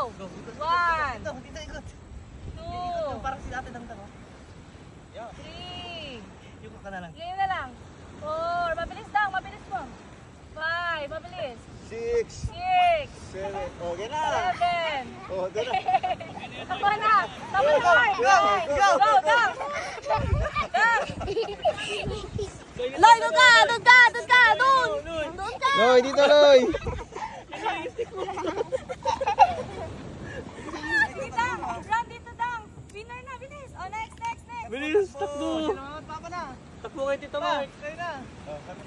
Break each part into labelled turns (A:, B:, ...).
A: One.
B: Dito, ikot.
A: Two.
B: Parang si ate ng tango.
A: Three.
B: Yuko ka na lang.
A: Ngayon na lang. Four. Mabilis daw, mabilis mo. Five. Mabilis.
C: 6,
A: Six.
C: 7, okay na.
A: Seven.
C: Oh, doon na.
A: Tama na. Tama na, Mark.
C: Go,
A: Go, go, go. Loy, doon ka, doon ka, doon ka, doon. Doon ka.
C: Loy, dito Loy.
A: Dito lang. Run dito lang. Winner na, bilis. Oh, next, next, next.
C: Bilis, takbo.
B: Papa na.
C: Takbo kay Tito Mark.
B: Kayo na.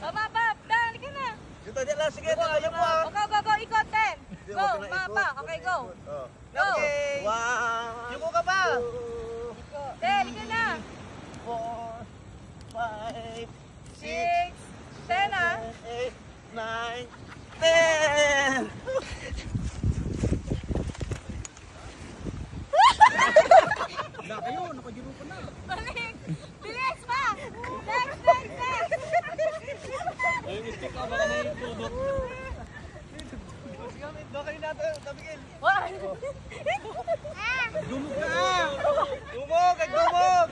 A: Oh, mapa. Dali ka na.
B: Dito, dito lang. Sige, kaya mo ah.
A: Go, go, go. Ikot, ten. Go, mapa. Okay, go. Go.
B: Okay.
C: One,
B: Yuko ka pa.
A: Dali ka na.
B: 4, 5, 6,
A: Six. Ten, ah.
B: 8, 9, 10.
A: Balik. Bilis pa. Next, next, next.
C: ay, mistik ka, baka na yung tudok.
B: Doon kayo natin, tabigil.
A: One.
B: Dumog! Dumog!